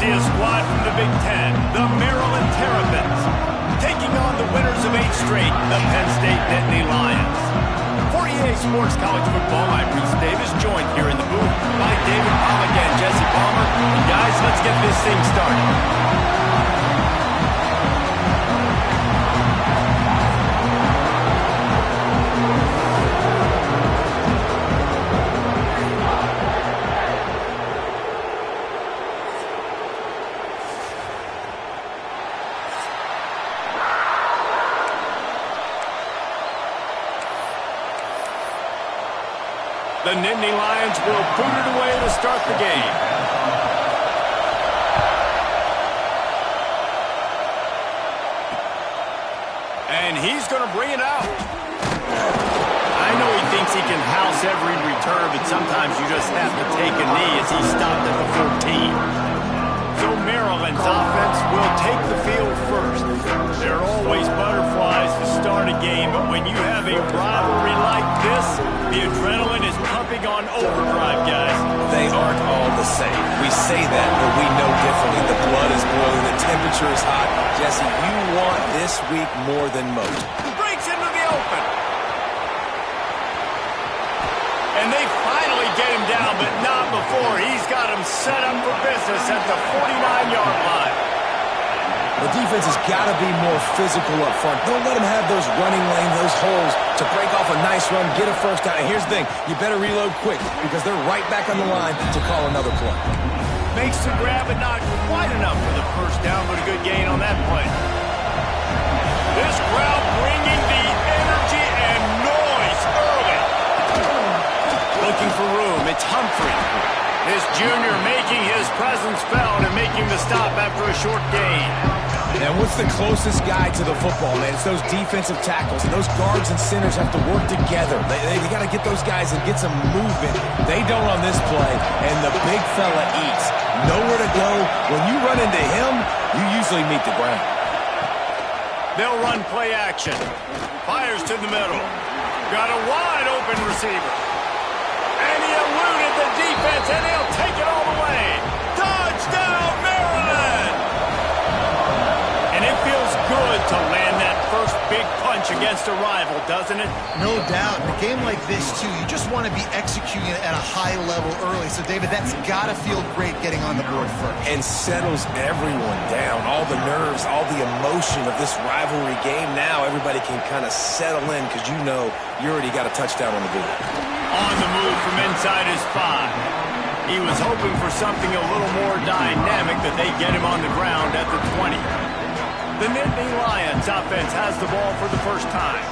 see a squad from the Big Ten, the Maryland Terrapins, taking on the winners of 8 straight, the Penn State-Maryland Lions. For EA Sports College Football, I'm Reese Davis, joined here in the booth by David Pollack and Jesse Palmer. And guys, let's get this thing started. The Nittany Lions will boot it away to start the game. And he's going to bring it out. I know he thinks he can house every return, but sometimes you just have to take a knee as he stopped at the 14. So Maryland's offense will take the field first. There are always butterflies to start a game, but when you have a rivalry like this, the adrenaline is pumping on overdrive, guys. They aren't all the same. We say that, but we know differently. The blood is boiling, the temperature is hot. Jesse, you want this week more than most. Breaks into the open. And they finally get him down, but not before he's got him set up for business at the 49-yard line. The defense has got to be more physical up front. Don't let them have those running lanes, those holes to break off a nice run, get a first down. And here's the thing, you better reload quick because they're right back on the line to call another play. Makes the grab and not quite enough for the first down, but a good gain on that play. This crowd bringing the energy and noise early. Looking for room, it's Humphrey. This junior making his presence felt and making the stop after a short gain. And what's the closest guy to the football, man? It's those defensive tackles. And those guards and centers have to work together. They got to get those guys and get some movement. They don't on this play, and the big fella eats. Nowhere to go. When you run into him, you usually meet the ground. They'll run play action. Fires to the middle. Got a wide open receiver. And he eluded the defense, and he'll take it all the way. Touchdown, Maryland! And it feels good to land that first big punch against a rival, doesn't it? No doubt. In a game like this, too, you just want to be executing it at a high level early. So, David, that's got to feel great getting on the board first. And settles everyone down. All the nerves, all the emotion of this rivalry game. Now everybody can kind of settle in because you know you already got a touchdown on the board. On the move from inside his 5. He was hoping for something a little more dynamic, that they get him on the ground at the 20. The Nittany Lions offense has the ball for the first time.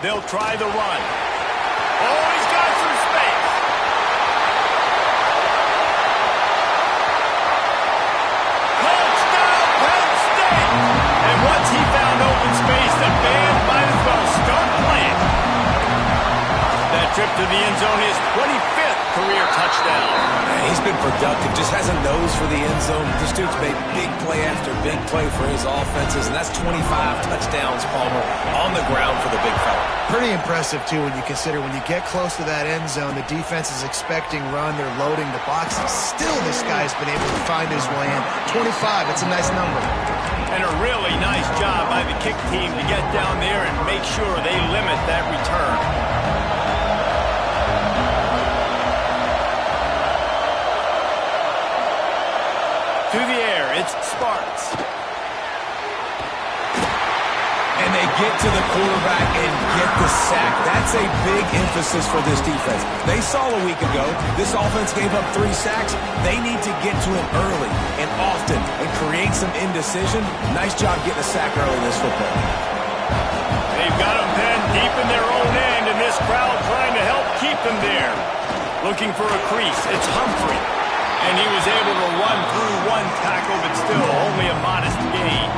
They'll try the run. Oh, he's got some space. Touchdown, Penn State! And once he found open space, the band might as well start playing. That trip to the end zone is 25th career touchdown. Man, he's been productive, just has a nose for the end zone. This dude's made big play after big play for his offenses, and that's 25 touchdowns, Palmer, on the ground for the big fella. Pretty impressive, too, when you consider when you get close to that end zone, the defense is expecting run, they're loading the boxes. Still, this guy's been able to find his way in. 25, it's a nice number. And a really nice job by the kick team to get down there and make sure they limit that return. To the air, it's Sparks. And they get to the quarterback and get the sack. That's a big emphasis for this defense. They saw a week ago, this offense gave up 3 sacks. They need to get to him early and often and create some indecision. Nice job getting a sack early in this football game. They've got them pinned deep in their own end, and this crowd trying to help keep them there. Looking for a crease, it's Humphrey. And he was able to run through 1 tackle, but still only a modest gain.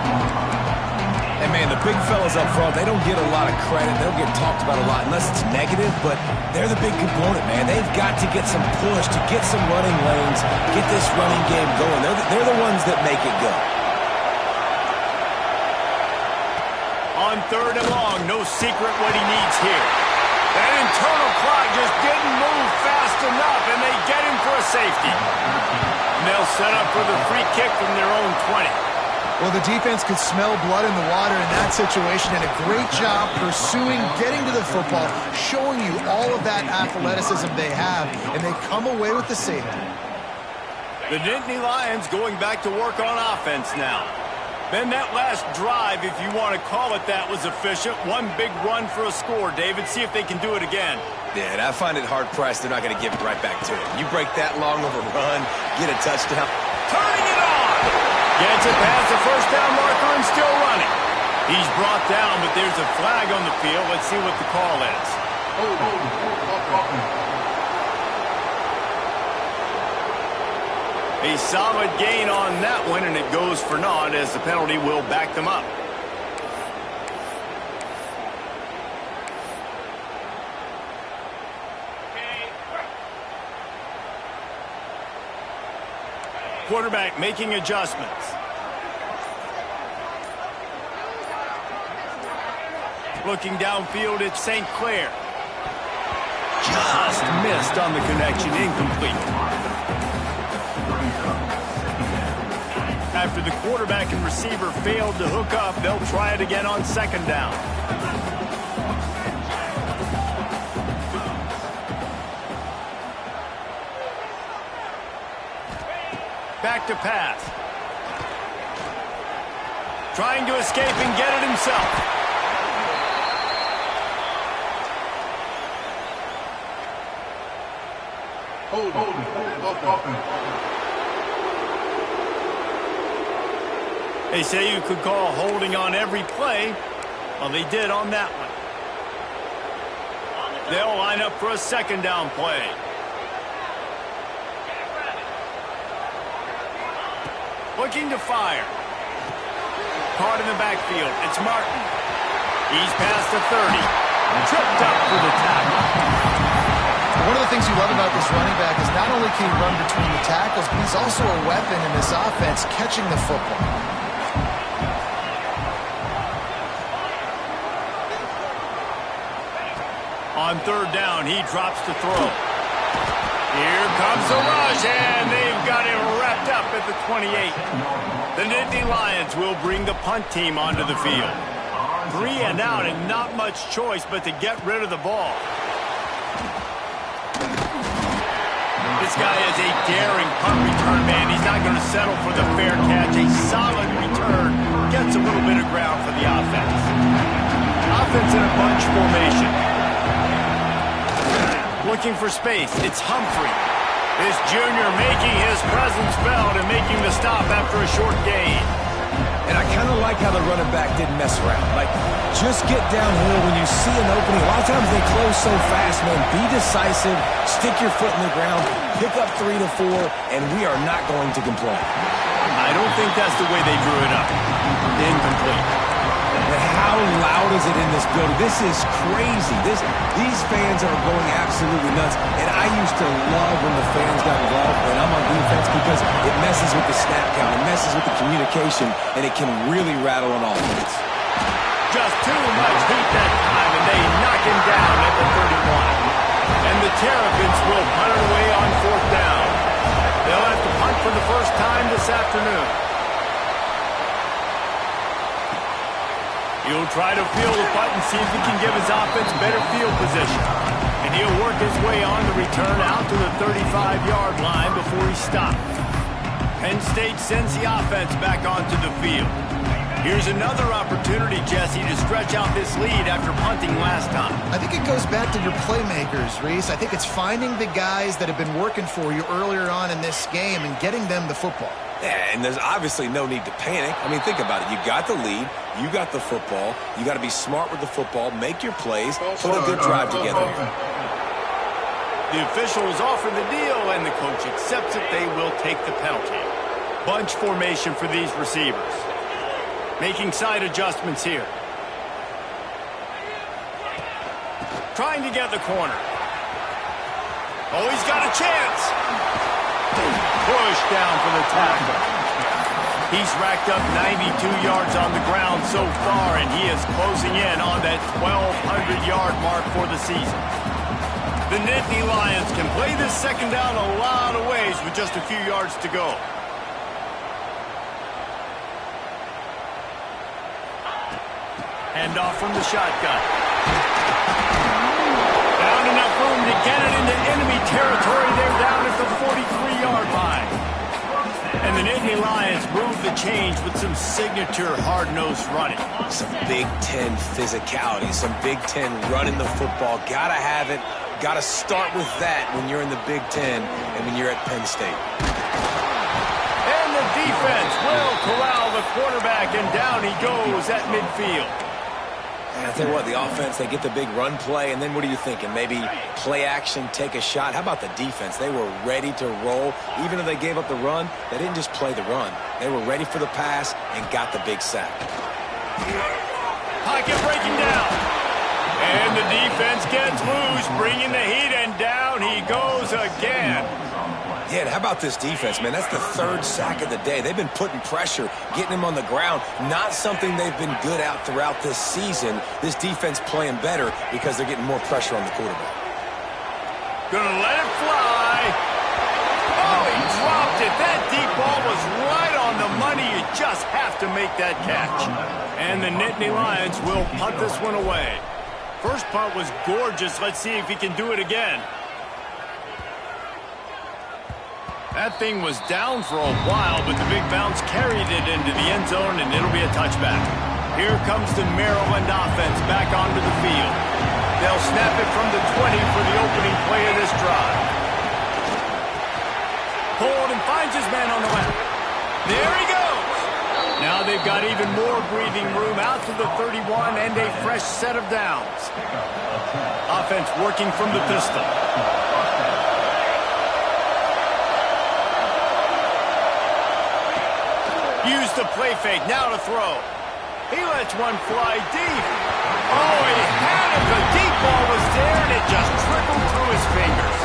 And, man, the big fellas up front, they don't get a lot of credit. They don't get talked about a lot unless it's negative, but they're the big component, man. They've got to get some push, to get some running lanes, get this running game going. They're the ones that make it go. On 3rd and long, no secret what he needs here. That internal clock just didn't move fast enough, and they get him for a safety. And they'll set up for the free kick from their own 20. Well, the defense could smell blood in the water in that situation, and a great job pursuing, getting to the football, showing you all of that athleticism they have, and they come away with the safety. The Nittany Lions going back to work on offense now. Then that last drive, if you want to call it that, was efficient. One big run for a score, David. See if they can do it again. Yeah, and I find it hard-pressed they're not going to give it right back to him. You break that long of a run, get a touchdown. Turning it on! Gets it past the first down marker and still running. He's brought down, but there's a flag on the field. Let's see what the call is. A solid gain on that one, and it goes for naught as the penalty will back them up. Quarterback making adjustments. Looking downfield, it's St. Clair. Just missed on the connection, incomplete. After the quarterback and receiver failed to hook up, they'll try it again on 2nd down. Back to pass. Trying to escape and get it himself. They say you could call holding on every play. Well, they did on that one. They'll line up for a 2nd down play. Looking to fire. Caught in the backfield. It's Martin. He's past the 30. Tripped up for the tackle. One of the things you love about this running back is not only can he run between the tackles, but he's also a weapon in this offense, catching the football. On 3rd down, he drops to throw. Here comes the rush, and they've got him wrapped up at the 28. The Nittany Lions will bring the punt team onto the field. 3 and out, and not much choice but to get rid of the ball. This guy is a daring punt return man. He's not going to settle for the fair catch. A solid return gets a little bit of ground for the offense. Offense in a bunch formation. Looking for space. It's Humphrey. This junior making his presence felt and making the stop after a short gain. And I kind of like how the running back didn't mess around. Like, just get downhill when you see an opening. A lot of times they close so fast, man. Be decisive, stick your foot in the ground, pick up 3 to 4, and we are not going to complain. I don't think that's the way they drew it up. Incomplete. But how loud is it in this building? This is crazy. These fans are going absolutely nuts. And I used to love when the fans got involved when I'm on defense because it messes with the snap count, it messes with the communication, and it can really rattle an offense. Just too much heat that time, and they knock him down at the 31. And the Terrapins will punt it away on 4th down. They'll have to punt for the first time this afternoon. He'll try to field the punt and see if he can give his offense better field position. And he'll work his way on the return out to the 35-yard line before he stops. Penn State sends the offense back onto the field. Here's another opportunity, Jesse, to stretch out this lead after punting last time. I think it goes back to your playmakers, Reese. I think it's finding the guys that have been working for you earlier on in this game and getting them the football. Yeah, and there's obviously no need to panic. I mean, think about it. You got the lead. You got the football. You got to be smart with the football, make your plays, put a good drive together. The officials offer the deal, and the coach accepts it. They will take the penalty. Bunch formation for these receivers. Making side adjustments here. Trying to get the corner. Oh, he's got a chance. Push down for the tackle. He's racked up 92 yards on the ground so far, and he is closing in on that 1,200-yard mark for the season. The Nittany Lions can play this second down a lot of ways with just a few yards to go. Hand off from the shotgun. Found enough room to get it into enemy territory. They're down at the 43-yard line. And the Nittany Lions move the change with some signature hard-nosed running. Some Big Ten physicality, some Big Ten running the football. Gotta have it. Gotta start with that when you're in the Big Ten and when you're at Penn State. And the defense will corral the quarterback, and down he goes at midfield. And I tell you what, the offense, they get the big run play, and then what are you thinking? Maybe play action, take a shot. How about the defense? They were ready to roll. Even if they gave up the run, they didn't just play the run. They were ready for the pass and got the big sack. Pocket breaking down. And the defense gets loose, bringing the heat, and down he goes again. Yeah, and how about this defense, man? That's the third sack of the day. They've been putting pressure, getting him on the ground. Not something they've been good at throughout this season. This defense playing better because they're getting more pressure on the quarterback. Gonna let it fly. Oh, he dropped it. That deep ball was right on the money. You just have to make that catch. And the Nittany Lions will punt this one away. First punt was gorgeous. Let's see if he can do it again. That thing was down for a while, but the big bounce carried it into the end zone, and it'll be a touchback. Here comes the Maryland offense back onto the field. They'll snap it from the 20 for the opening play of this drive. Hold and finds his man on the left. There he goes. Now they've got even more breathing room out to the 31 and a fresh set of downs. Offense working from the pistol. Use the play fake, now to throw. He lets one fly deep. Oh, he had it. The deep ball was there, and it just trickled through his fingers.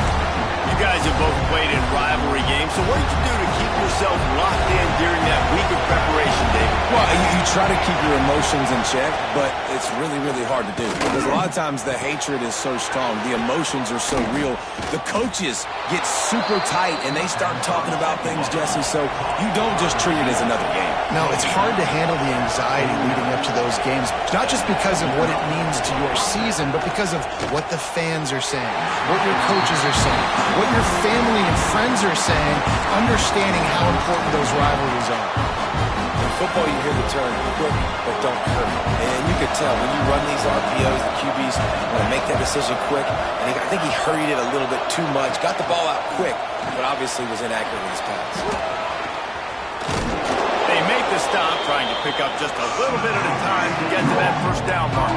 You guys have both played in rivalry games, so what did you do to keep yourself locked in during that week of preparation, David? Well, you try to keep your emotions in check, but it's really, really hard to do. Because a lot of times the hatred is so strong, the emotions are so real. The coaches get super tight, and they start talking about things, Jesse, so you don't just treat it as another game. No, it's hard to handle the anxiety leading up to those games, not just because of what it means to your season, but because of what the fans are saying, what your coaches are saying, what your family and friends are saying, understanding how important those rivalries are. In football, you hear the term quick but don't hurt. And you could tell when you run these RPOs, the QBs want to make that decision quick. And I think he hurried it a little bit too much, got the ball out quick, but obviously was inaccurate in his pass. They make the stop, trying to pick up just a little bit at a time to get to that first down mark.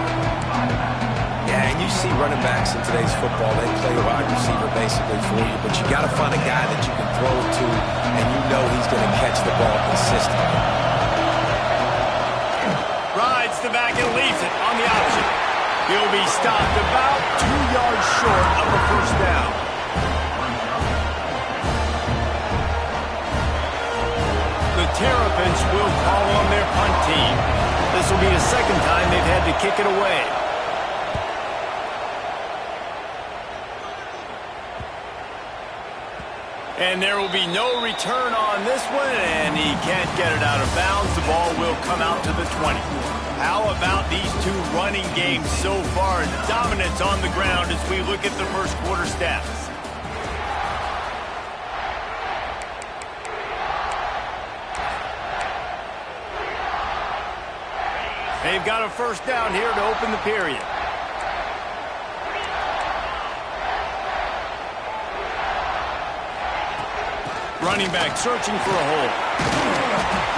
Yeah, and you see running backs in today's football, they play a wide receiver basically for you, but you got to find a guy that you can throw it to, and you know he's going to catch the ball consistently. Rides the back and leaves it on the option. He'll be stopped about 2 yards short of the first down. The Terrapins will call on their punt team. This will be the second time they've had to kick it away. And there will be no return on this one, and he can't get it out of bounds. The ball will come out to the 20. How about these two running games so far? Dominance on the ground as we look at the first quarter stats. They've got a first down here to open the period. Running back searching for a hole.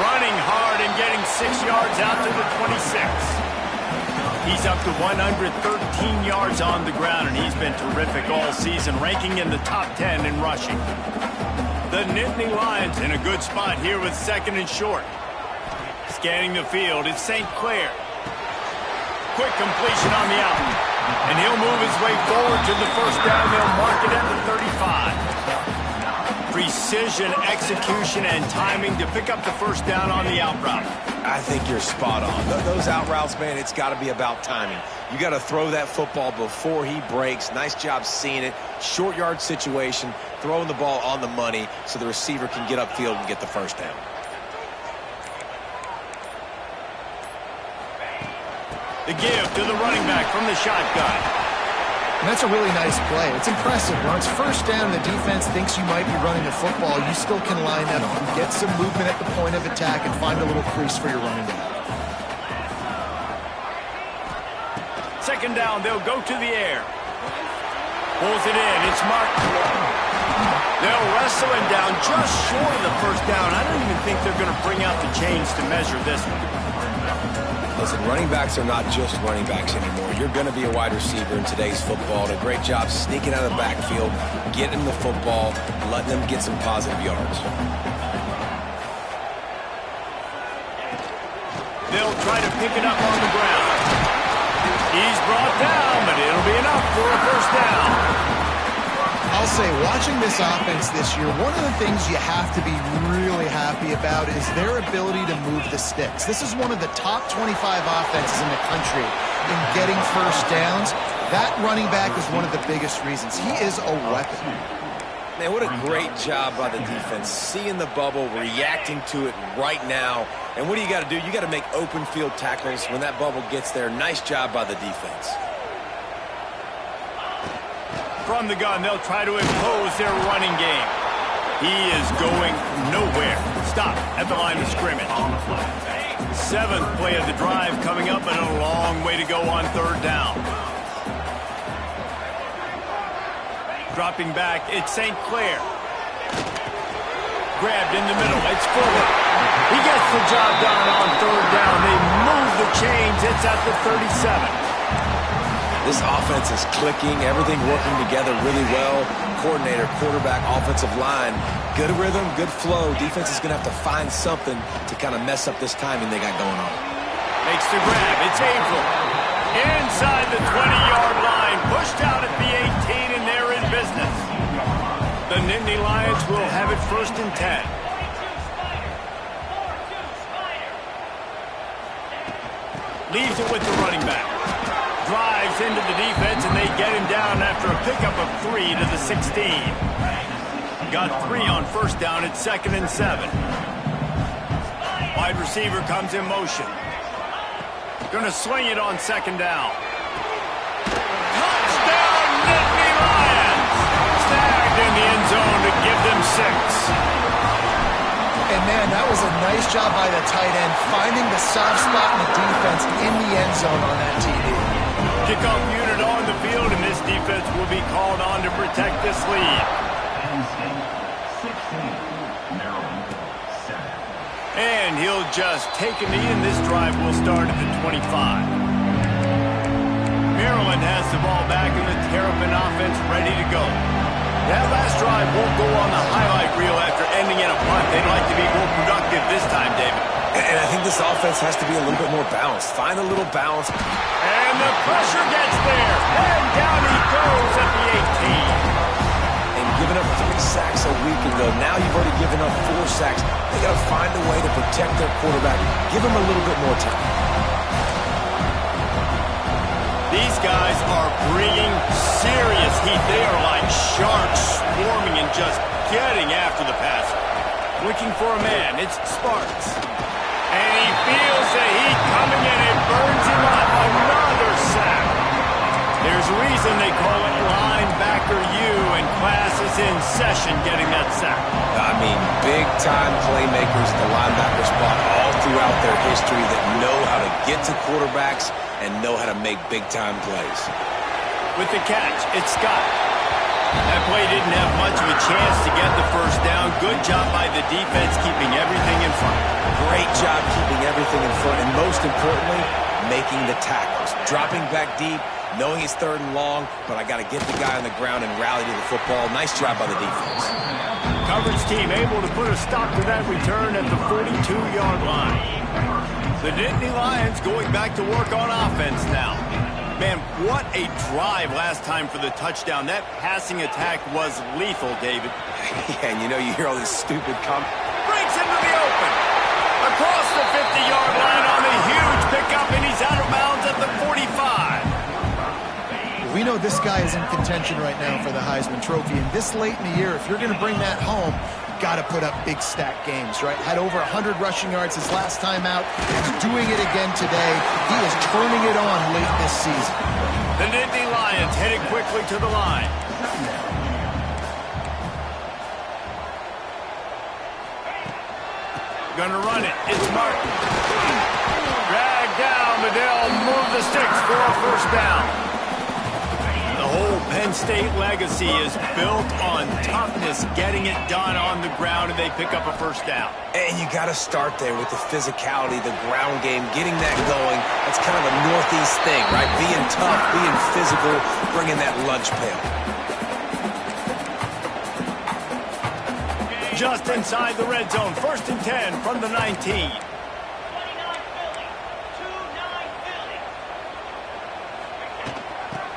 Running hard and getting 6 yards out to the 26. He's up to 113 yards on the ground, and he's been terrific all season, ranking in the top 10 in rushing. The Nittany Lions in a good spot here with second and short. Scanning the field, it's St. Clair. Quick completion on the out. And he'll move his way forward to the first down. They'll mark it at the 35. Precision, execution, and timing to pick up the first down on the out route. I think you're spot on. Those out routes, man, it's got to be about timing. You got to throw that football before he breaks. Nice job seeing it. Short yard situation, throwing the ball on the money so the receiver can get upfield and get the first down. The give to the running back from the shotgun. And that's a really nice play. It's impressive. When it's first down, the defense thinks you might be running the football. You still can line that on, get some movement at the point of attack, and find a little crease for your running back. Second down, they'll go to the air. Pulls it in. It's Martin. They'll wrestle him down just short of the first down. I don't even think they're going to bring out the chains to measure this one. Listen, running backs are not just running backs anymore. You're going to be a wide receiver in today's football. Did a great job sneaking out of the backfield, getting the football, letting them get some positive yards. They'll try to pick it up on the ground. He's brought down, but it'll be enough for a first down. I'll say, watching this offense this year, one of the things you have to be really happy about is their ability to move the sticks. This is one of the top 25 offenses in the country in getting first downs. That running back is one of the biggest reasons. He is a weapon. Man, what a great job by the defense. Seeing the bubble, reacting to it right now. And what do you got to do? You got to make open field tackles when that bubble gets there. Nice job by the defense. From the gun, they'll try to impose their running game. He is going nowhere. Stop at the line of scrimmage. Seventh play of the drive coming up, and a long way to go on third down. Dropping back, it's St. Clair. Grabbed in the middle, it's Fuller. He gets the job done on third down. They move the chains. It's at the 37. This offense is clicking, everything working together really well. Coordinator, quarterback, offensive line, good rhythm, good flow. Defense is going to have to find something to kind of mess up this timing they got going on. Makes the grab. It's April. Inside the 20-yard line. Pushed out at the 18, and they're in business. The Nittany Lions will have it first and 10. Leaves it with the running back. Drives into the defense, and they get him down after a pickup of 3 to the 16. Got 3 on first down at 2nd and 7. Wide receiver comes in motion. Going to swing it on 2nd down. Touchdown, Nittany Lions! Snagged in the end zone to give them 6. And, man, that was a nice job by the tight end, finding the soft spot in the defense in the end zone on that TD. Kickoff unit on the field, and this defense will be called on to protect this lead. Penn State, 16, Maryland, 7. And he'll just take a knee, and this drive will start at the 25. Maryland has the ball back, and the Terrapin offense ready to go. That last drive won't go on the highlight reel after ending in a punt. They'd like to be more productive this time, David. And I think this offense has to be a little bit more balanced. Find a little balance. And the pressure gets there. And down he goes at the 18. And giving up 3 sacks a week ago. Now you've already given up 4 sacks. They got to find a way to protect their quarterback. Give him a little bit more time. These guys are bringing serious heat. They are like sharks swarming and just getting after the passer. Looking for a man. It's Sparks. And he feels the heat coming and it burns him up. Another sack. There's a reason they call it linebacker U, and class is in session getting that sack. I mean, big-time playmakers at the linebacker spot all throughout their history that know how to get to quarterbacks and know how to make big-time plays. With the catch, it's Scott. That play didn't have much of a chance to get the first down. Good job by the defense keeping everything in front. Great job keeping everything in front, and most importantly, making the tackles. Dropping back deep, knowing it's 3rd and long, but I got to get the guy on the ground and rally to the football. Nice job by the defense. Coverage team able to put a stop to that return at the 42-yard line. The Nittany Lions going back to work on offense now. Man, what a drive last time for the touchdown. That passing attack was lethal, David. Yeah, and you hear all these stupid comments. Breaks into the open. Across the 50-yard line on the huge pickup, and he's out of bounds at the 45. We know this guy is in contention right now for the Heisman Trophy, and this late in the year, if you're going to bring that home, got to put up big stack games, right? Had over 100 rushing yards his last time out. He's doing it again today. He is turning it on late this season. The Nittany Lions headed quickly to the line. Gonna run it. It's Martin. Dragged down, but they'll move the sticks for a first down. The whole Penn State legacy is built on toughness, getting it done on the ground, and they pick up a first down. And you got to start there with the physicality, the ground game, getting that going. That's kind of a Northeast thing, right? Being tough, being physical, bringing that lunch pail. Just inside the red zone, 1st and 10 from the 19.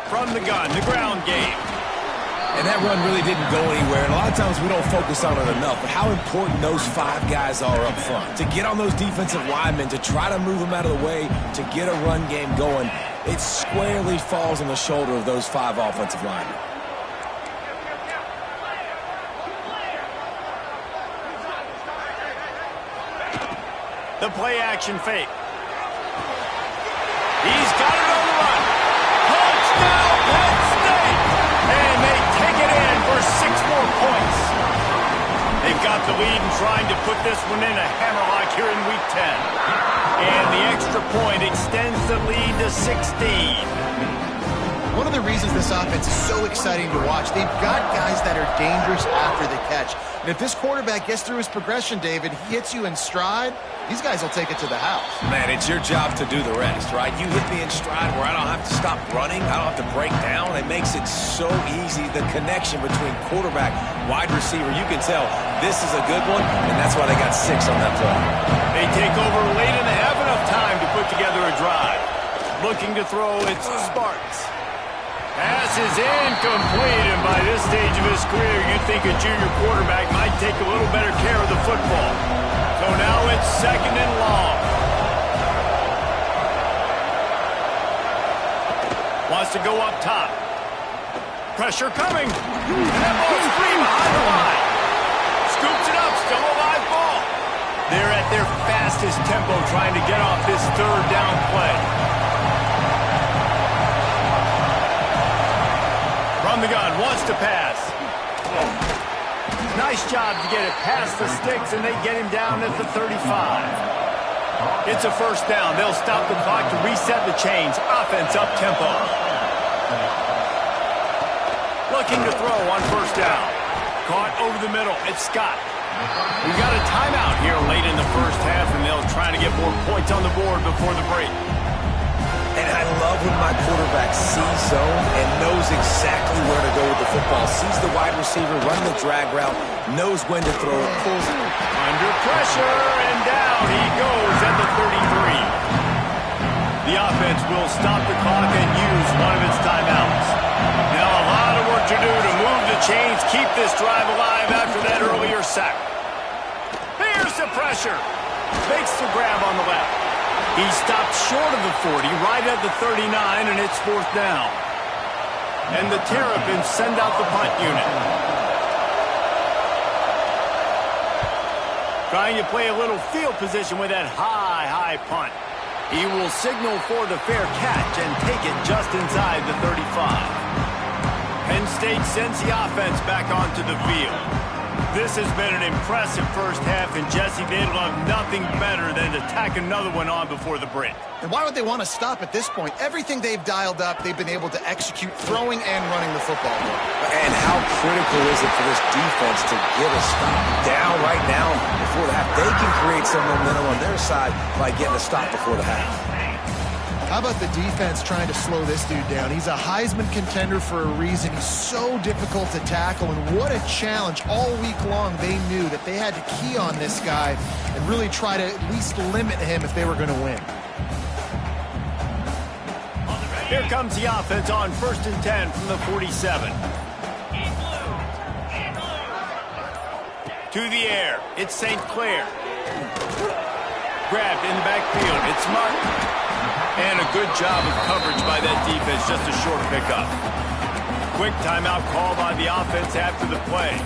From the gun, the ground game. And that run really didn't go anywhere. And a lot of times we don't focus on it enough. But how important those 5 guys are up front. To get on those defensive linemen, to try to move them out of the way, to get a run game going, it squarely falls on the shoulder of those 5 offensive linemen. The play action fake. He's got it on the run. Touchdown, Penn State! And they take it in for 6 more points. They've got the lead and trying to put this one in a hammerlock here in Week 10. And the extra point extends the lead to 16. One of the reasons this offense is so exciting to watch, they've got guys that are dangerous after the catch. And if this quarterback gets through his progression, David, he hits you in stride, these guys will take it to the house. Man, it's your job to do the rest, right? You hit me in stride where I don't have to stop running. I don't have to break down. It makes it so easy. The connection between quarterback, wide receiver, you can tell this is a good one, and that's why they got 6 on that play. They take over late and they have enough time to put together a drive. Looking to throw, it's Sparks. Pass is incomplete, and by this stage of his career, you'd think a junior quarterback might take a little better care of the football. So now it's 2nd and long. Wants to go up top. Pressure coming. And that ball's free behind the line. Scoops it up, still a live ball. They're at their fastest tempo trying to get off this 3rd down play. From the gun, wants to pass. Nice job to get it past the sticks, and they get him down at the 35. It's a first down. They'll stop the clock to reset the chains. Offense up tempo. Looking to throw on first down. Caught over the middle. It's Scott. We've got a timeout here late in the first half, and they'll try to get more points on the board before the break. And I love when my quarterback sees zone and knows exactly where to go with the football. Sees the wide receiver, running the drag route, knows when to throw it, pulls it. Under pressure, and down he goes at the 33. The offense will stop the clock and use one of its timeouts. Now a lot of work to do to move the chains, keep this drive alive after that earlier sack. Here's the pressure. Makes the grab on the left. He stopped short of the 40, right at the 39, and it's 4th down. And the Terrapins send out the punt unit. Trying to play a little field position with that high punt. He will signal for the fair catch and take it just inside the 35. Penn State sends the offense back onto the field. This has been an impressive first half, and Jesse, they'd love nothing better than to tack another one on before the break. And why would they want to stop at this point? Everything they've dialed up, they've been able to execute throwing and running the football. And how critical is it for this defense to get a stop down right now before the half? They can create some momentum on their side by getting a stop before the half. How about the defense trying to slow this dude down? He's a Heisman contender for a reason. He's so difficult to tackle, and what a challenge. All week long, they knew that they had to key on this guy and really try to at least limit him if they were going to win. Here comes the offense on 1st and 10 from the 47. To the air, it's St. Clair. Grabbed in the backfield, it's Martin. And a good job of coverage by that defense, just a short pickup. Quick timeout call by the offense after the play.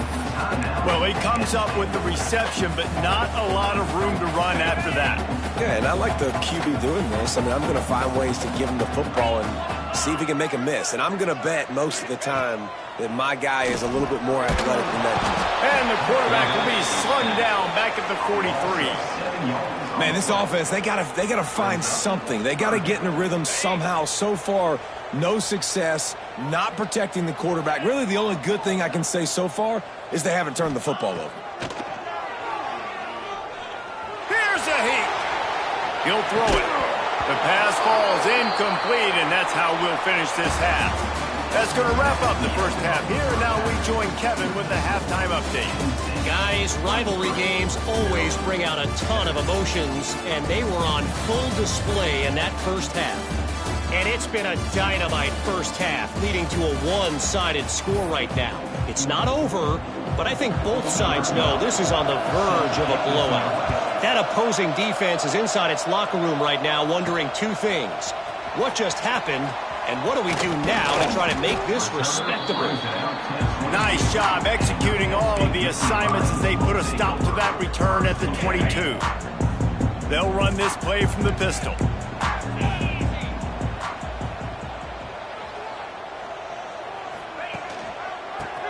Well, he comes up with the reception, but not a lot of room to run after that. Yeah, and I like the QB doing this. I mean, I'm going to find ways to give him the football and see if he can make a miss. And I'm going to bet most of the time that my guy is a little bit more athletic than that. And the quarterback will be slung down back at the 43. Man, this offense, they gotta find something. They gotta get in a rhythm somehow. So far, no success, not protecting the quarterback. Really, the only good thing I can say so far is they haven't turned the football over. Here's a heat. He'll throw it. The pass falls incomplete, and that's how we'll finish this half. That's going to wrap up the first half here. Now we join Kevin with the halftime update. Guys, rivalry games always bring out a ton of emotions, and they were on full display in that first half. And it's been a dynamite first half, leading to a one-sided score right now. It's not over, but I think both sides know this is on the verge of a blowout. That opposing defense is inside its locker room right now wondering two things. What just happened? And what do we do now to try to make this respectable? Nice job executing all of the assignments as they put a stop to that return at the 22. They'll run this play from the pistol.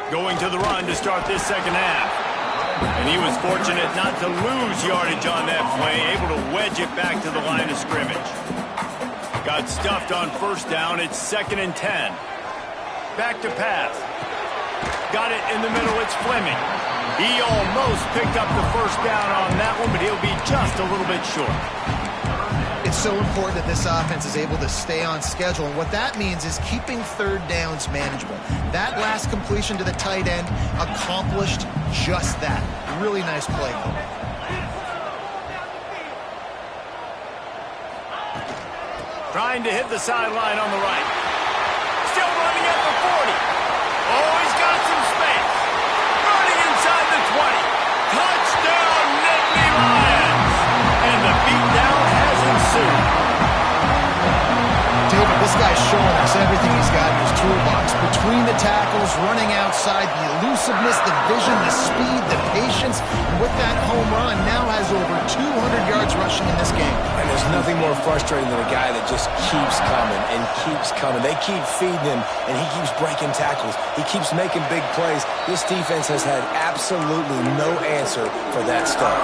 Going to the run to start this second half. And he was fortunate not to lose yardage on that play, able to wedge it back to the line of scrimmage. Got stuffed on first down. It's 2nd and 10. Back to pass. Got it in the middle. It's Fleming. He almost picked up the first down on that one, but he'll be just a little bit short. It's so important that this offense is able to stay on schedule, and what that means is keeping third downs manageable. That last completion to the tight end accomplished just that. Really nice play call. Trying to hit the sideline on the right. Still running at the 40. Oh, he's got some space. Running inside the 20. Touchdown, Nittany Lions. And the beatdown has ensued. David, this guy's showing us everything he's got in his toolbox. Between the tackles, running outside, the elusiveness, the vision, the speed, the patience. And with that home run, now has over 200 yards rushing in this game. And there's nothing more frustrating than a guy that just keeps coming and keeps coming. They keep feeding him, and he keeps breaking tackles. He keeps making big plays. This defense has had absolutely no answer for that stuff.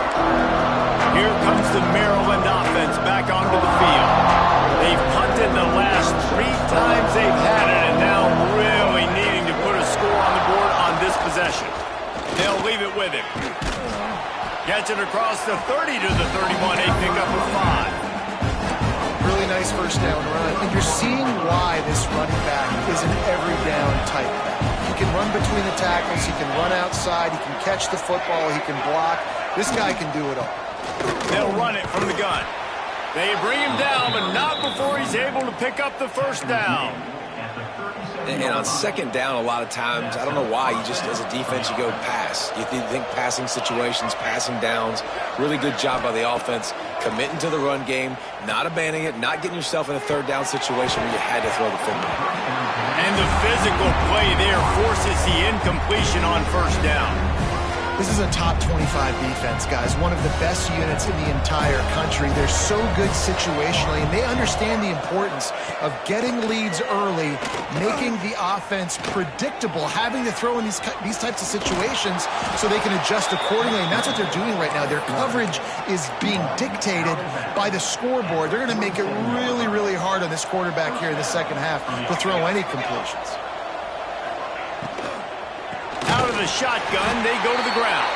Here comes the Maryland offense back onto the field. They've punted the last 3 times they've had it, and now really needing to put a score on the board on this possession. They'll leave it with him. Gets it across the 30 to the 31. They pick up a 5. Really nice first down run. And you're seeing why this running back is an every down type back. He can run between the tackles. He can run outside. He can catch the football. He can block. This guy can do it all. They'll run it from the gun. They bring him down, but not before he's able to pick up the first down. And on second down, a lot of times, I don't know why, you just, as a defense, you go pass. You think passing situations, passing downs. Really good job by the offense, committing to the run game, not abandoning it, not getting yourself in a third down situation where you had to throw the football. And the physical play there forces the incompletion on first down. This is a top 25 defense, guys. One of the best units in the entire country. They're so good situationally, and they understand the importance of getting leads early, making the offense predictable, having to throw in these types of situations so they can adjust accordingly, and that's what they're doing right now. Their coverage is being dictated by the scoreboard. They're going to make it really, really hard on this quarterback here in the second half to throw any completions. Out of the shotgun, they go to the ground.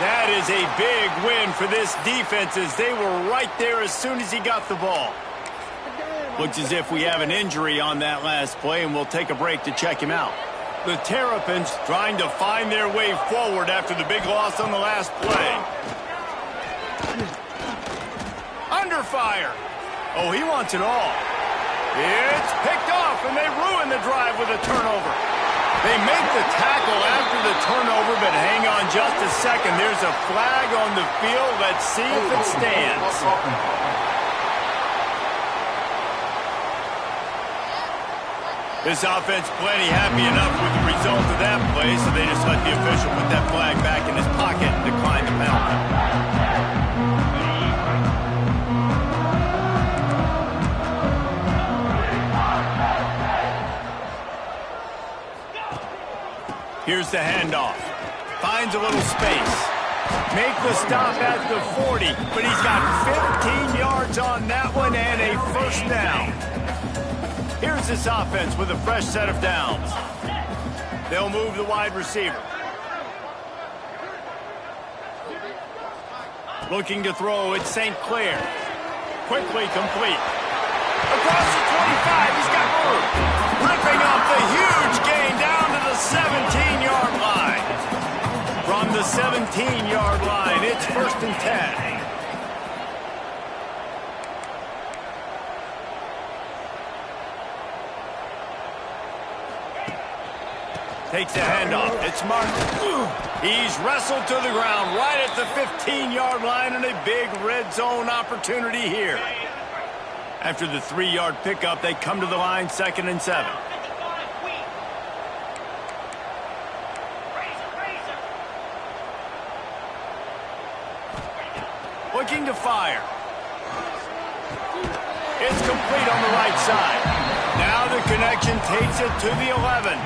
That is a big win for this defense as they were right there as soon as he got the ball. Looks as if we have an injury on that last play, and we'll take a break to check him out. The Terrapins trying to find their way forward after the big loss on the last play. Under fire. Oh, he wants it all. It's picked off, and they ruin the drive with a turnover. They make the tackle after the turnover, but hang on just a second. There's a flag on the field. Let's see if it stands. This offense plenty happy enough with the result of that play, so they just let the official put that flag back in his pocket and decline the penalty. Here's the handoff. Finds a little space. Make the stop at the 40, but he's got 15 yards on that one and a first down. Here's this offense with a fresh set of downs. They'll move the wide receiver. Looking to throw, it's St. Clair. Quickly complete. Across the 25, he's got room. Ripping up the huge gain down to the 17-yard line. From the 17-yard line, it's 1st and 10. Takes a handoff. It's Martin. He's wrestled to the ground right at the 15-yard line, and a big red zone opportunity here. After the 3-yard pickup, they come to the line 2nd and 7. Looking to fire. It's complete on the right side. Now the connection takes it to the 11.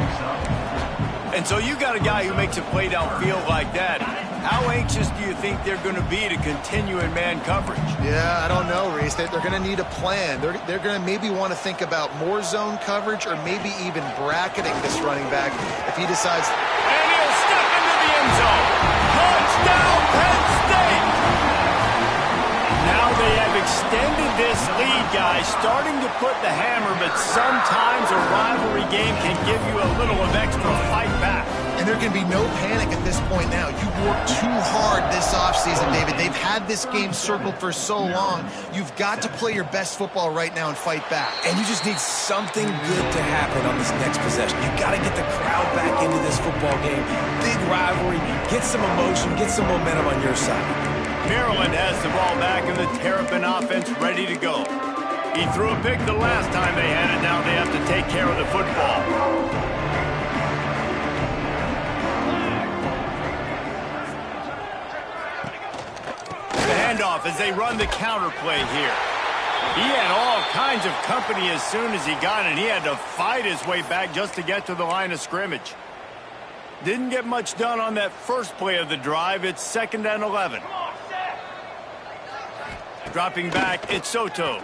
And so you got a guy who makes a play downfield like that. How anxious do you think they're going to be to continue in man coverage? Yeah, I don't know, Reese. They're going to need a plan. They're going to maybe want to think about more zone coverage or maybe even bracketing this running back if he decides. And he'll step into the end zone. Touchdown, Penn State! Now they have extended this lead, guys, starting to put the hammer, but sometimes a rivalry game can give you a little of extra fight back. And there can be no panic at this point now. You've worked too hard this offseason, David. They've had this game circled for so long. You've got to play your best football right now and fight back. And you just need something good to happen on this next possession. You got to get the crowd back into this football game. Big rivalry. Get some emotion. Get some momentum on your side. Maryland has the ball back and the Terrapin offense ready to go. He threw a pick the last time they had it. Now they have to take care of the football. The handoff as they run the counter play here. He had all kinds of company as soon as he got it. He had to fight his way back just to get to the line of scrimmage. Didn't get much done on that first play of the drive. It's 2nd and 11. Dropping back, it's Soto.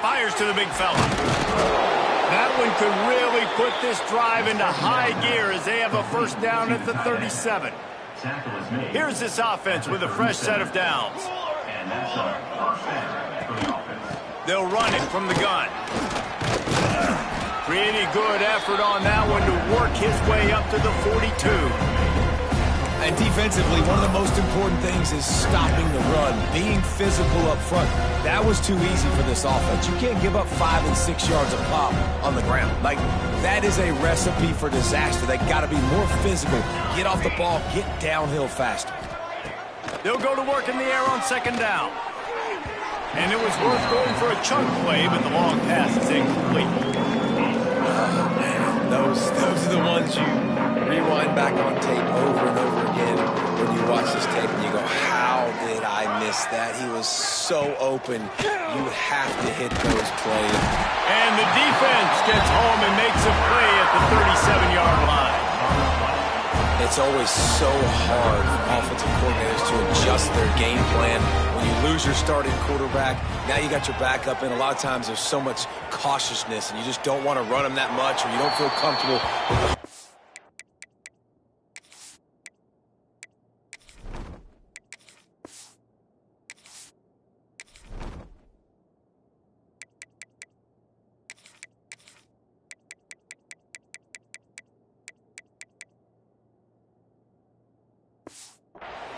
Fires to the big fella. That one could really put this drive into high gear as they have a first down at the 37. Here's this offense with a fresh set of downs. They'll run it from the gun. Pretty good effort on that one to work his way up to the 42. And defensively, one of the most important things is stopping the run, being physical up front. That was too easy for this offense. You can't give up 5 and 6 yards of pop on the ground. Like, that is a recipe for disaster. They got to be more physical, get off the ball, get downhill faster. They'll go to work in the air on 2nd down. And it was worth going for a chunk play, but the long pass is incomplete. Those are the ones you rewind back on tape over and over again when you watch this tape and you go, how did I miss that? He was so open. You have to hit those plays. And the defense gets home and makes a play at the 37-yard line. It's always so hard for offensive coordinators to adjust their game plan. When you lose your starting quarterback, now you got your backup in. A lot of times there's so much cautiousness and you just don't want to run them that much or you don't feel comfortable with the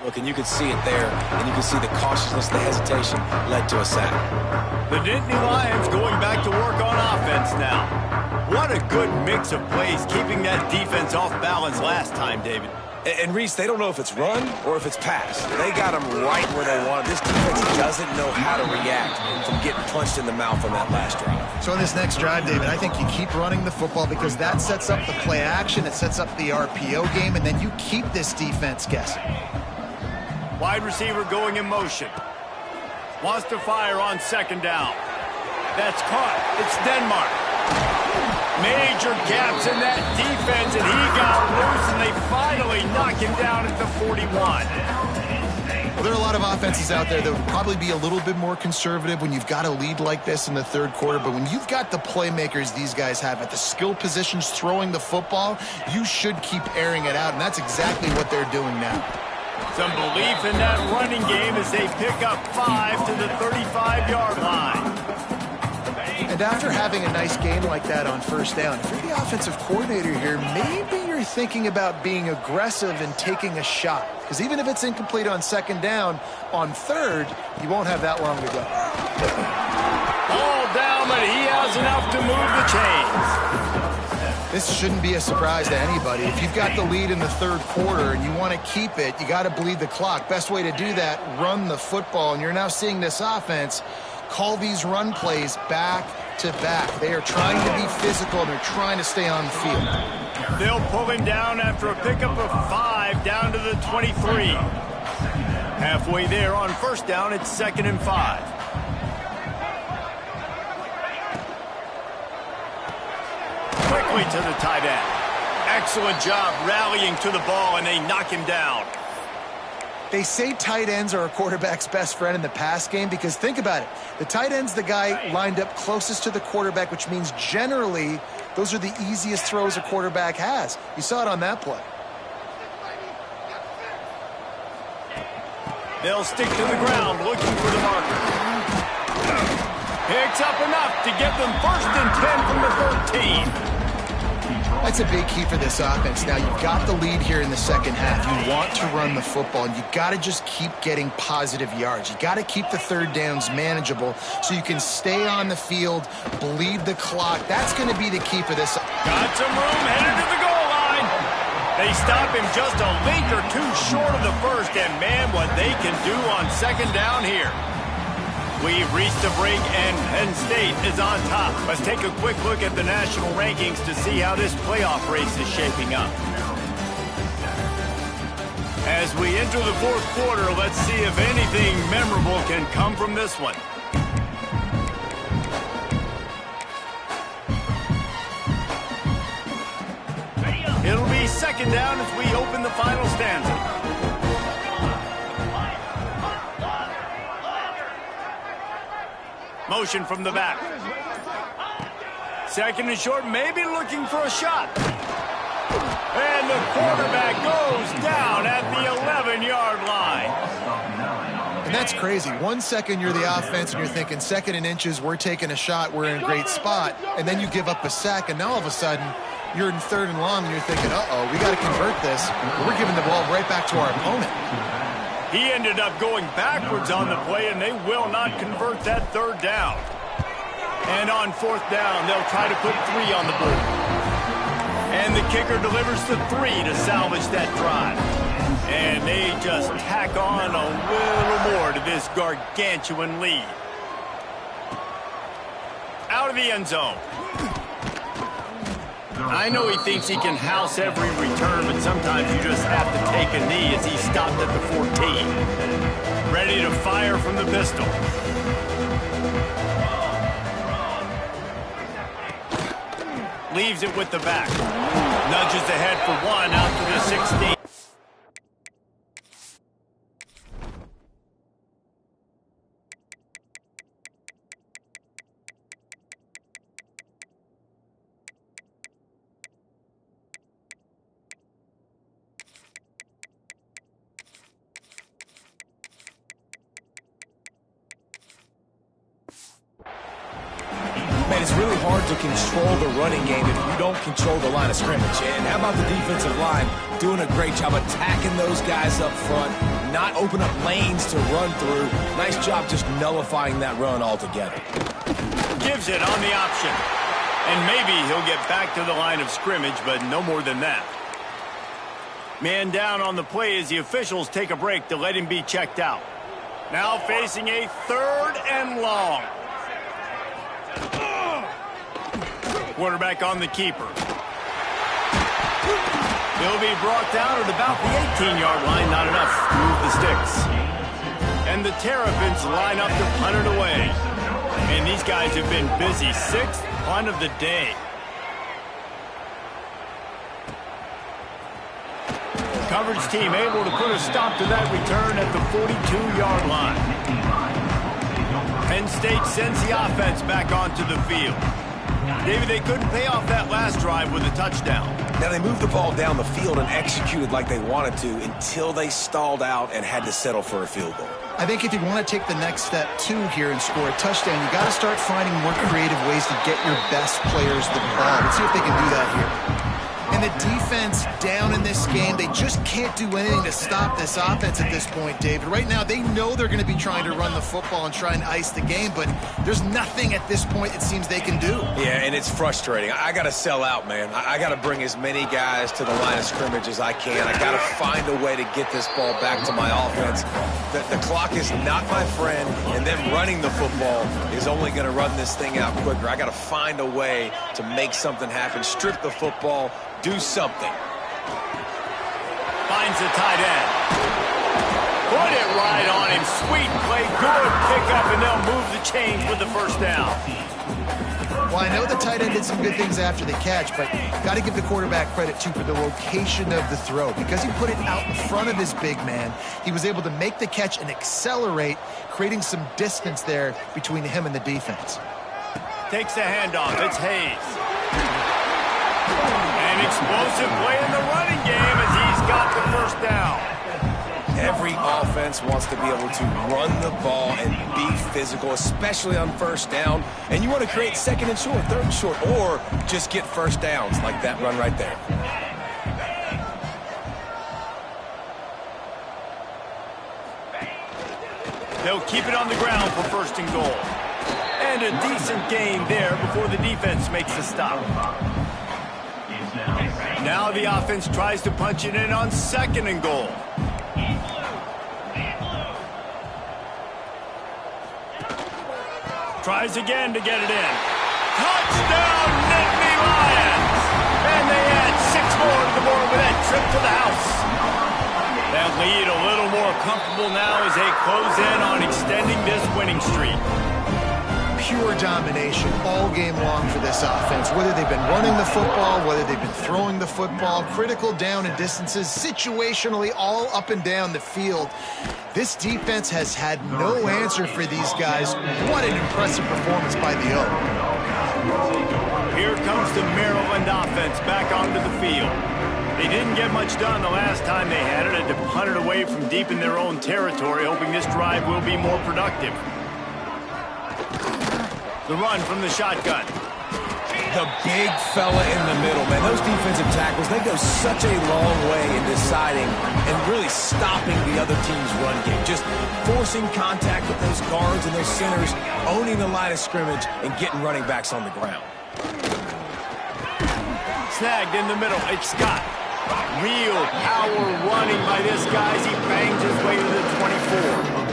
Look, and you can see it there, and you can see the cautiousness, the hesitation led to a sack. The Nittany Lions going back to work on offense now. What a good mix of plays, keeping that defense off balance last time, David. And Reese, they don't know if it's run or if it's pass. They got them right where they want. This defense doesn't know how to react from getting punched in the mouth on that last drive. So in this next drive, David, I think you keep running the football because that sets up the play action, it sets up the RPO game, and then you keep this defense guessing. Wide receiver going in motion. Wants to fire on second down. That's caught. It's Denmark. Major gaps in that defense, and he got loose, and they finally knock him down at the 41. Well, there are a lot of offenses out there that would probably be a little bit more conservative when you've got a lead like this in the third quarter, but when you've got the playmakers these guys have at the skill positions throwing the football, you should keep airing it out, and that's exactly what they're doing now. Some belief in that running game as they pick up 5 to the 35-yard line. And after having a nice game like that on first down, if you're the offensive coordinator here, maybe you're thinking about being aggressive and taking a shot. Because even if it's incomplete on second down, on third, you won't have that long to go. Ball down, but he has enough to move the chains. This shouldn't be a surprise to anybody. If you've got the lead in the third quarter and you want to keep it, you got to bleed the clock. Best way to do that, run the football. And you're now seeing this offense call these run plays back to back. They are trying to be physical, and they're trying to stay on the field. They'll pull him down after a pickup of 5 down to the 23. Halfway there on first down, it's 2nd and 5. Quickly to the tight end. Excellent job rallying to the ball, and they knock him down. They say tight ends are a quarterback's best friend in the pass game because think about it. The tight end's the guy lined up closest to the quarterback, which means generally those are the easiest throws a quarterback has. You saw it on that play. They'll stick to the ground looking for the marker. Picks up enough to get them 1st and 10 from the 13. That's a big key for this offense. Now, you've got the lead here in the second half. You want to run the football, and you've got to just keep getting positive yards. You've got to keep the third downs manageable so you can stay on the field, bleed the clock. That's going to be the key for this. Got some room, headed to the goal line. They stop him just a link or two short of the first, and man, what they can do on second down here. We've reached a break, and Penn State is on top. Let's take a quick look at the national rankings to see how this playoff race is shaping up. As we enter the fourth quarter, let's see if anything memorable can come from this one. It'll be 2nd down as we open the final stanza. Motion from the back. 2nd and short, maybe looking for a shot. And the quarterback goes down at the 11-yard line. And that's crazy. 1 second you're the offense and you're thinking 2nd and inches, we're taking a shot, we're in a great spot. And then you give up a sack, and now all of a sudden you're in 3rd and long and you're thinking, uh-oh, we got to convert this. We're giving the ball right back to our opponent. He ended up going backwards on the play, and they will not convert that 3rd down. And on 4th down, they'll try to put 3 on the board. And the kicker delivers the 3 to salvage that drive. And they just tack on a little more to this gargantuan lead. Out of the end zone. I know he thinks he can house every return, but sometimes you just have to take a knee as he stopped at the 14. Ready to fire from the pistol. Leaves it with the back. Nudges ahead for 1 out to the 16. Man, it's really hard to control the running game if you don't control the line of scrimmage. And how about the defensive line doing a great job attacking those guys up front, not open up lanes to run through. Nice job just nullifying that run altogether. Gives it on the option. And maybe he'll get back to the line of scrimmage, but no more than that. Man down on the play as the officials take a break to let him be checked out. Now facing a 3rd and long. Quarterback on the keeper. He'll be brought down at about the 18-yard line. Not enough to move the sticks. And the Terrapins line up to punt it away. And these guys have been busy. 6th punt of the day. Coverage team able to put a stop to that return at the 42-yard line. Penn State sends the offense back onto the field. David, they couldn't pay off that last drive with a touchdown. Now, they moved the ball down the field and executed like they wanted to until they stalled out and had to settle for a field goal. I think if you want to take the next step, too, here and score a touchdown, you got to start finding more creative ways to get your best players the ball. Let's see if they can do that here. And the defense down in this game, they just can't do anything to stop this offense at this point, David. Right now, they know they're going to be trying to run the football and try and ice the game, but there's nothing at this point it seems they can do. Yeah, and it's frustrating. I got to sell out, man. I got to bring as many guys to the line of scrimmage as I can. I got to find a way to get this ball back to my offense. The clock is not my friend, and them running the football is only going to run this thing out quicker. I got to find a way to make something happen, strip the football, do something. Finds the tight end. Put it right on him. Sweet play. Good pickup, and they'll move the chains with the first down. Well, I know the tight end did some good things after the catch, but got to give the quarterback credit, too, for the location of the throw. Because he put it out in front of his big man, he was able to make the catch and accelerate, creating some distance there between him and the defense. Takes the handoff. It's Hayes. An explosive play in the running game as he's got the first down. Every offense wants to be able to run the ball and be physical, especially on first down. And you want to create 2nd and short, 3rd and short, or just get first downs like that run right there. They'll keep it on the ground for 1st and goal. And a decent gain there before the defense makes the stop. Now the offense tries to punch it in on 2nd and goal. Tries again to get it in. Touchdown, Nittany Lions! And they add 6 more to the board with that trip to the house. That lead a little more comfortable now as they close in on extending this winning streak. Pure domination all game long for this offense. Whether they've been running the football, whether they've been throwing the football, critical down and distances, situationally all up and down the field. This defense has had no answer for these guys. What an impressive performance by the O. Here comes the Maryland offense back onto the field. They didn't get much done the last time they had it, and to punt it away from deep in their own territory, hoping this drive will be more productive. The run from the shotgun. The big fella in the middle, man. Those defensive tackles, they go such a long way in deciding and really stopping the other team's run game. Just forcing contact with those guards and those centers, owning the line of scrimmage, and getting running backs on the ground. Snagged in the middle. It's Scott. Real power running by this guy as he bangs his way to the 24.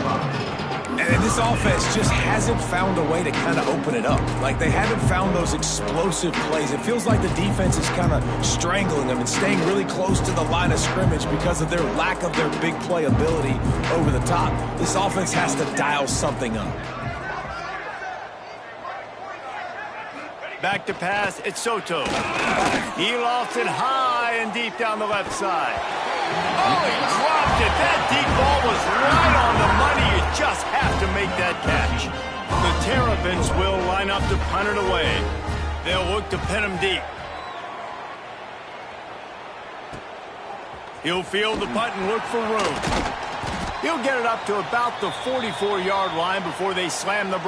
And this offense just hasn't found a way to kind of open it up. Like, they haven't found those explosive plays. It feels like the defense is kind of strangling them and staying really close to the line of scrimmage because of their lack of their big play ability over the top. This offense has to dial something up. Back to pass, it's Soto. He lofts it high and deep down the left side. Oh, he dropped it. That deep ball was right on the money. You just have to make that catch. The Terrapins will line up to punt it away. They'll look to pin him deep. He'll field the punt and look for room. He'll get it up to about the 44-yard line before they slam the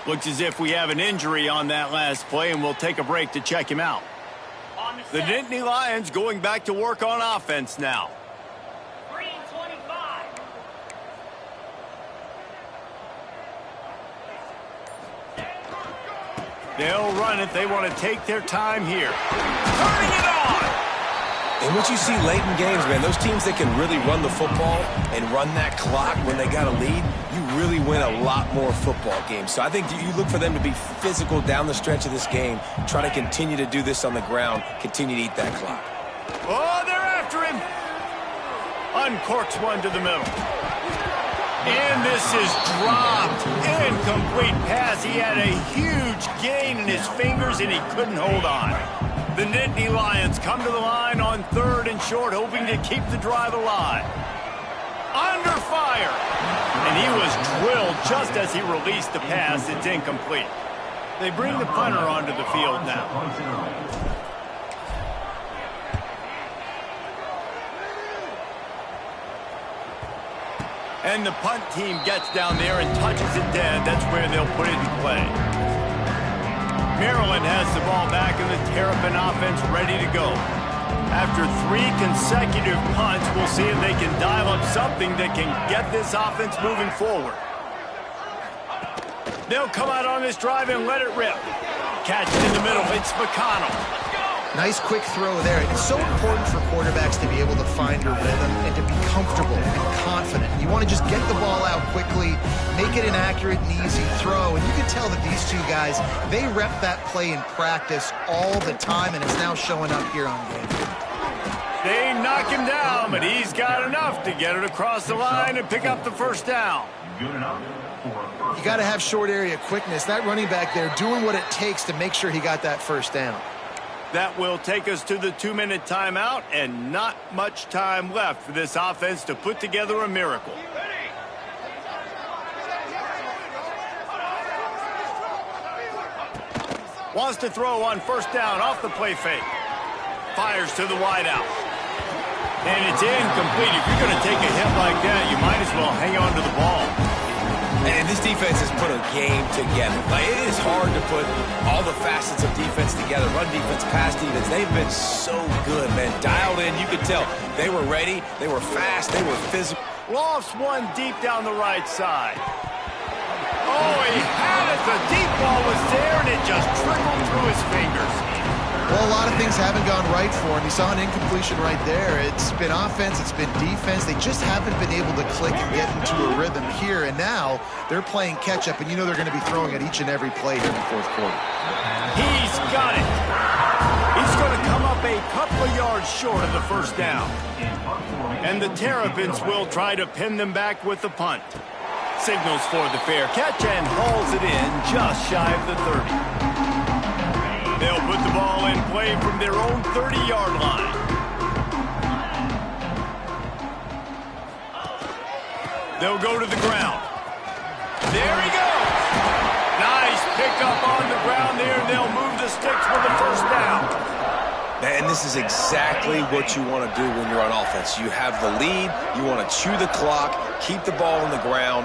Looks as if we have an injury on that last play, and we'll take a break to check him out. The Nittany Lions going back to work on offense now. 3 and 25. They'll run it. They want to take their time here. Turning it on! And what you see late in games, man, those teams that can really run the football and run that clock when they got a lead, you really win a lot more football games. So I think you look for them to be physical down the stretch of this game, try to continue to do this on the ground, continue to eat that clock. Oh, they're after him. Uncorks one to the middle. And this is dropped. Incomplete pass. He had a huge gain in his fingers, and he couldn't hold on. The Nittany Lions come to the line on 3rd and short, hoping to keep the drive alive. Under fire. And he was drilled just as he released the pass. It's incomplete. They bring the punter onto the field now. And the punt team gets down there and touches it dead. That's where they'll put it in play. Maryland has the ball back, and the Terrapin offense ready to go. After 3 consecutive punts, we'll see if they can dial up something that can get this offense moving forward. They'll come out on this drive and let it rip. Catch it in the middle. It's McConnell. Nice quick throw there. It's so important for quarterbacks to be able to find your rhythm and to be comfortable and confident. You want to just get the ball out quickly, make it an accurate and easy throw. And you can tell that these two guys, they rep that play in practice all the time, and it's now showing up here on game. They knock him down, but he's got enough to get it across the line and pick up the first down. Good enough for a first. You got to have short area quickness. That running back there doing what it takes to make sure he got that first down. That will take us to the 2-minute timeout, and not much time left for this offense to put together a miracle. Wants to throw on first down off the play fake. Fires to the wideout. And it's incomplete. If you're going to take a hit like that, you might as well hang on to the ball. And this defense has put a game together. Like, it is hard to put all the facets of defense together. Run defense, pass defense. They've been so good, man. Dialed in. You could tell they were ready. They were fast. They were physical. Lofts one deep down the right side. Oh, he had it. The deep ball was there, and it just trickled through his fingers. Well, a lot of things haven't gone right for him. He saw an incompletion right there. It's been offense, it's been defense. They just haven't been able to click and get into a rhythm here. And now they're playing catch-up, and you know they're going to be throwing at each and every play here in the fourth quarter. He's got it. He's going to come up a couple of yards short of the first down. And the Terrapins will try to pin them back with the punt. Signals for the fair catch and hauls it in just shy of the 30. They'll put the ball in play from their own 30-yard line. They'll go to the ground. There he goes. Nice pickup on the ground there, and they'll move the sticks for the first down. Man, this is exactly what you want to do when you're on offense. You have the lead. You want to chew the clock, keep the ball on the ground.